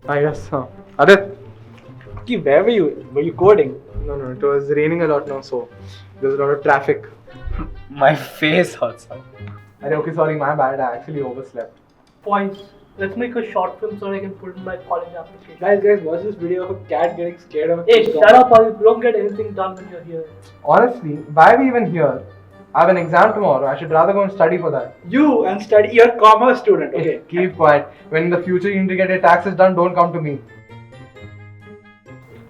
I guess so. Adit, Where were you? Were you coding? no, it was raining a lot now, so there was a lot of traffic. My face hurts now. Okay, sorry, my bad. I actually overslept. Boys, let's make a short film so I can put in my college application. Guys, watch this video of a cat getting scared of a Hey, kid's shut up, or you don't get anything done when you're here. Honestly, why are we even here? I have an exam tomorrow. I should rather go and study for that. You and study. You're a commerce student, okay? Keep quiet. When in the future you need to get your taxes done, don't come to me.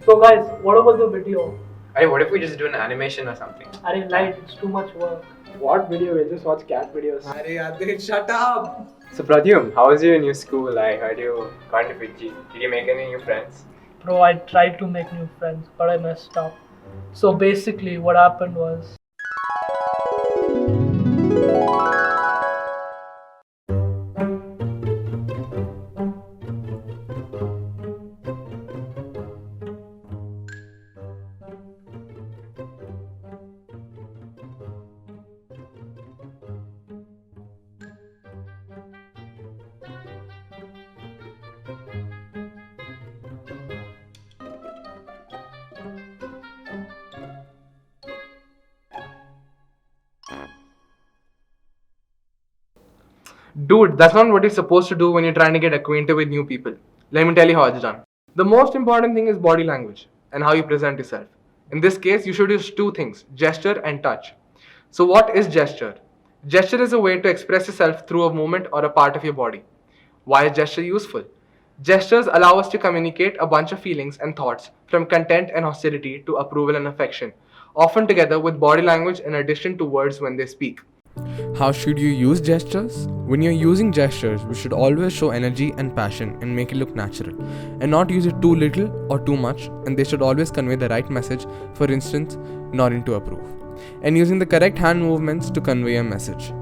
So guys, what about the video? Hey, what if we just do an animation or something? I didn't like it, it's too much work. What video? We'll just watch cat videos. Adit, shut up! So Pradhyumn, how was your new school? I heard you got into Fiji. Did you make any new friends? Bro, I tried to make new friends, but I messed up. So basically, what happened was. Dude, that's not what you're supposed to do when you're trying to get acquainted with new people. Let me tell you how it's done. The most important thing is body language and how you present yourself. In this case, you should use two things, gesture and touch. So what is gesture? Gesture is a way to express yourself through a movement or a part of your body. Why is gesture useful? Gestures allow us to communicate a bunch of feelings and thoughts, from content and hostility to approval and affection, often together with body language in addition to words when they speak. How should you use gestures? When you're using gestures, we should always show energy and passion and make it look natural, and not use it too little or too much, and they should always convey the right message, for instance, nodding to approve, and using the correct hand movements to convey a message.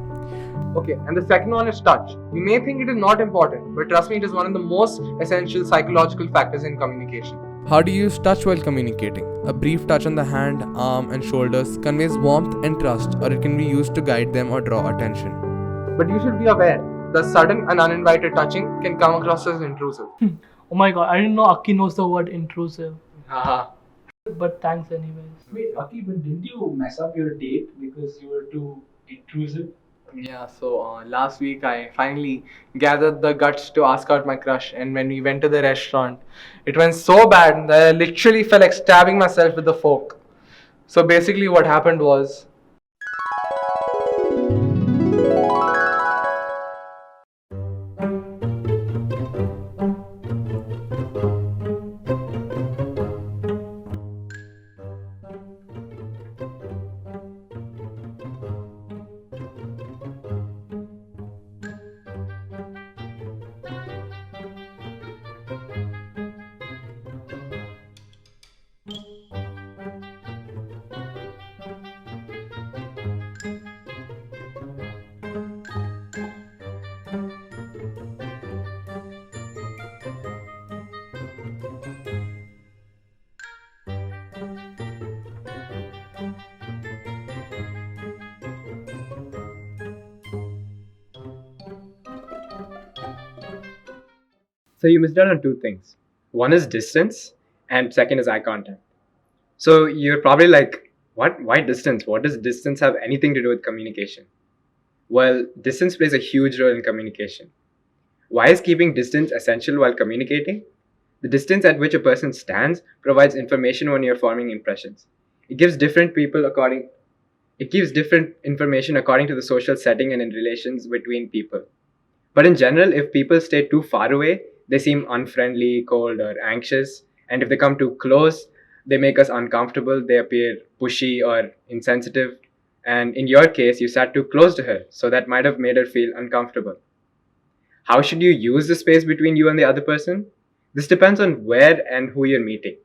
Okay, and the second one is touch. You may think it is not important, but trust me, it is one of the most essential psychological factors in communication. How do you use touch while communicating? A brief touch on the hand, arm, and shoulders conveys warmth and trust, or it can be used to guide them or draw attention. But you should be aware, the sudden and uninvited touching can come across as intrusive. Oh my god, I didn't know Aki knows the word intrusive. Haha. But thanks anyways. Wait, Aki, but didn't you mess up your date because you were too intrusive? Yeah, so last week I finally gathered the guts to ask out my crush, and when we went to the restaurant, it went so bad that I literally felt like stabbing myself with a fork. So basically, what happened was. So you missed out on two things. One is distance, and second is eye contact. So you're probably like, what? Why distance? What does distance have anything to do with communication? Well, distance plays a huge role in communication. Why is keeping distance essential while communicating? The distance at which a person stands provides information when you're forming impressions. It gives different information according to the social setting and in relations between people. But in general, if people stay too far away, they seem unfriendly, cold, or anxious. And if they come too close, they make us uncomfortable, they appear pushy or insensitive. And in your case, you sat too close to her, so that might have made her feel uncomfortable. How should you use the space between you and the other person? This depends on where and who you're meeting.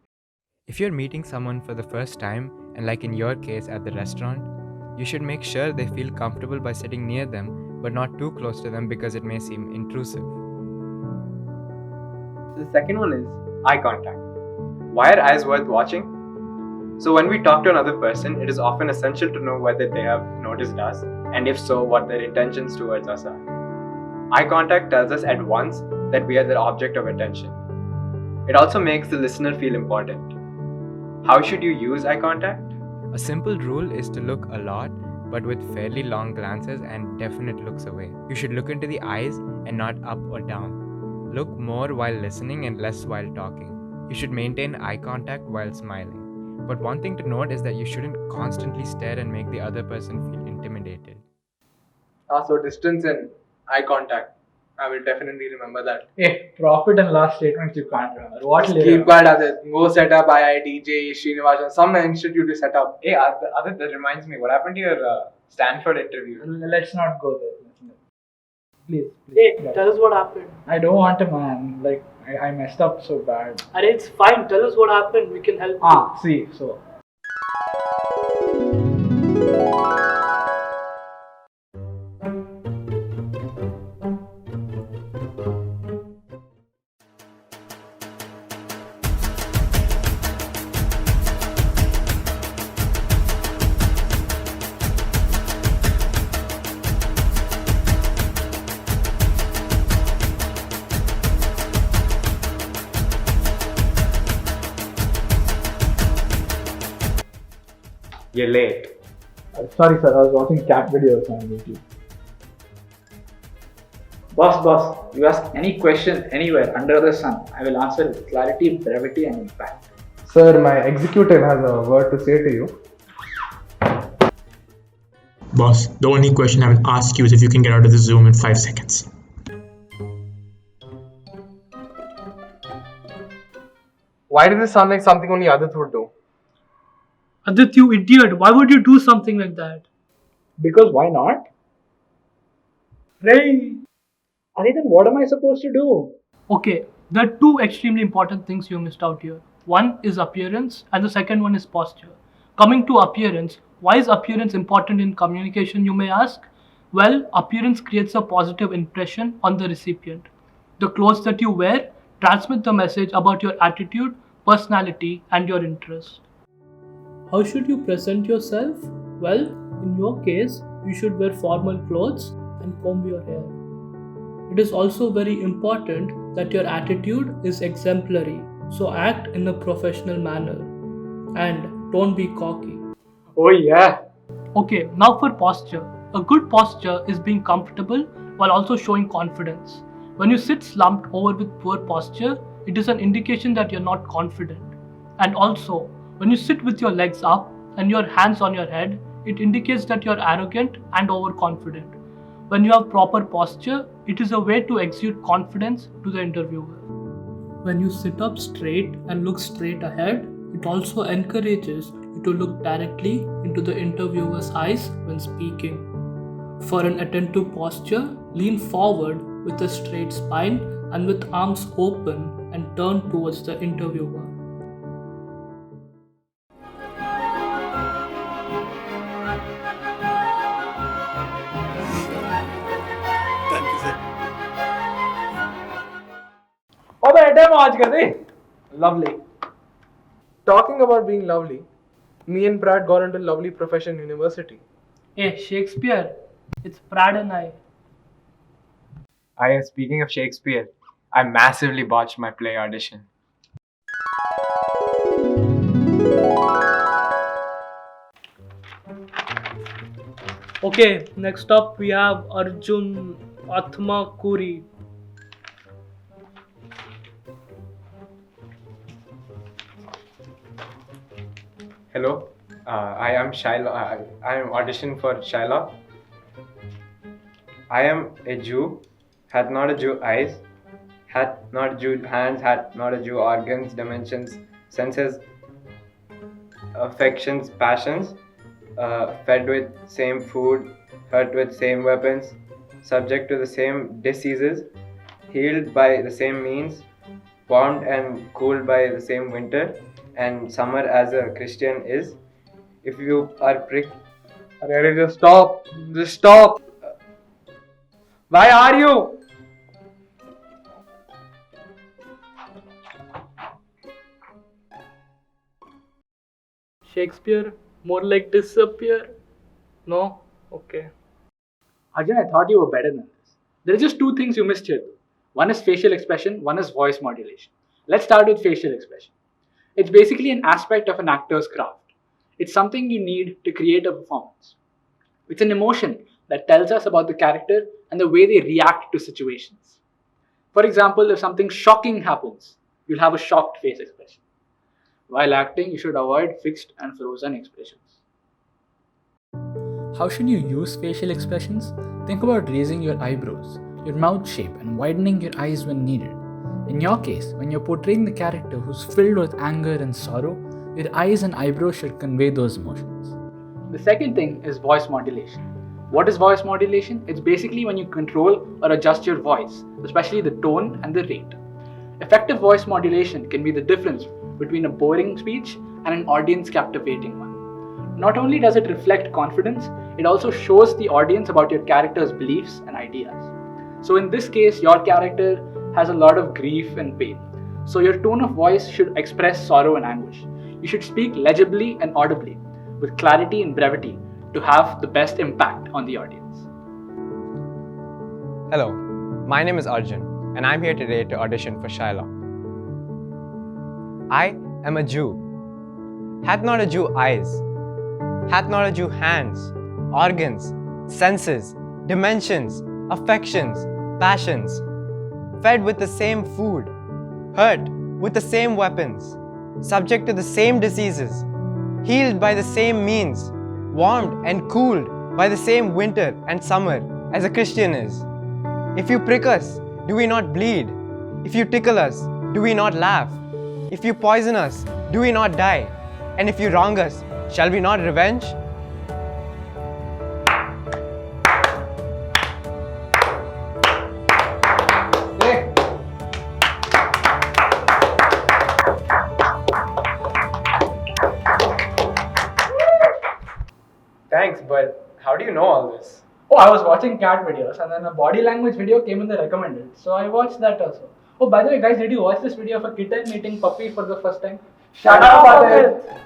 If you're meeting someone for the first time, and like in your case at the restaurant, you should make sure they feel comfortable by sitting near them, but not too close to them because it may seem intrusive. The second one is eye contact. Why are eyes worth watching? So when we talk to another person, it is often essential to know whether they have noticed us, and if so, what their intentions towards us are. Eye contact tells us at once that we are the object of attention. It also makes the listener feel important. How should you use eye contact? A simple rule is to look a lot, but with fairly long glances and definite looks away. You should look into the eyes and not up or down. Look more while listening and less while talking. You should maintain eye contact while smiling. But one thing to note is that you shouldn't constantly stare and make the other person feel intimidated. So distance and eye contact. I will definitely remember that. Hey, profit and loss statements you can't remember. What Keep later? quiet, Adit. Go set up IIT, JEE, Sreenivasan, some institute you set up. Hey, Adit, that reminds me, what happened to your Stanford interview? Let's not go there. Please. Hey, Yeah. tell us what happened. I don't want to, man. Like, I messed up so bad. And it's fine. Tell us what happened. We can help. See, so. You're late. Sorry, sir. I was watching cat videos on YouTube. Boss, you ask any question anywhere under the sun, I will answer with clarity, brevity, and impact. Sir, my executive has a word to say to you. Boss, the only question I will ask you is if you can get out of the Zoom in 5 seconds. Why does this sound like something only Adit would do? Adit, you idiot. Why would you do something like that? Because why not? Hey. Then what am I supposed to do? Okay, there are two extremely important things you missed out here. One is appearance and the second one is posture. Coming to appearance, why is appearance important in communication, you may ask? Well, appearance creates a positive impression on the recipient. The clothes that you wear transmit the message about your attitude, personality, and your interest. How should you present yourself? Well, in your case, you should wear formal clothes and comb your hair. It is also very important that your attitude is exemplary, so act in a professional manner. And don't be cocky. Oh, yeah. Okay, now for posture. A good posture is being comfortable while also showing confidence. When you sit slumped over with poor posture, it is an indication that you're not confident. And also, when you sit with your legs up and your hands on your head, it indicates that you're arrogant and overconfident. When you have proper posture, it is a way to exude confidence to the interviewer. When you sit up straight and look straight ahead, it also encourages you to look directly into the interviewer's eyes when speaking. For an attentive posture, lean forward with a straight spine and with arms open and turn towards the interviewer. Lovely. Talking about being lovely, me and Brad got into lovely profession university. Hey, Shakespeare, it's Brad and I. Speaking of Shakespeare, I massively botched my play audition. Okay, next up we have Arjun Athmakuri. Hello, I am Shylock. I am auditioning for Shylock. I am a Jew, hath not a Jew eyes, hath not a Jew hands, hath not a Jew organs, dimensions, senses, affections, passions, fed with same food, hurt with same weapons, subject to the same diseases, healed by the same means, warmed and cooled by the same winter and summer as a Christian is. If you are pricked, Just stop. Just stop. Why are you? Shakespeare, more like disappear. No? Okay. Arjun, I thought you were better than this. There are just two things you missed here. One is facial expression, one is voice modulation. Let's start with facial expression. It's basically an aspect of an actor's craft. It's something you need to create a performance. It's an emotion that tells us about the character and the way they react to situations. For example, if something shocking happens, you'll have a shocked face expression. While acting, you should avoid fixed and frozen expressions. How should you use facial expressions? Think about raising your eyebrows, your mouth shape, and widening your eyes when needed. In your case, when you're portraying the character who's filled with anger and sorrow, your eyes and eyebrows should convey those emotions. The second thing is voice modulation. What is voice modulation? It's basically when you control or adjust your voice, especially the tone and the rate. Effective voice modulation can be the difference between a boring speech and an audience captivating one. Not only does it reflect confidence, it also shows the audience about your character's beliefs and ideas. So in this case, your character has a lot of grief and pain. So your tone of voice should express sorrow and anguish. You should speak legibly and audibly, with clarity and brevity, to have the best impact on the audience. Hello, my name is Arjun, and I'm here today to audition for Shylock. I am a Jew. Hath not a Jew eyes? Hath not a Jew hands, organs, senses, dimensions, affections, passions? Fed with the same food, hurt with the same weapons, subject to the same diseases, healed by the same means, warmed and cooled by the same winter and summer as a Christian is. If you prick us, do we not bleed? If you tickle us, do we not laugh? If you poison us, do we not die? And if you wrong us, shall we not revenge? Thanks, but how do you know all this? Oh, I was watching cat videos and then a body language video came in the recommended. So I watched that also. Oh, by the way, guys, did you watch this video of a kitten meeting puppy for the first time? Shut up, Adit!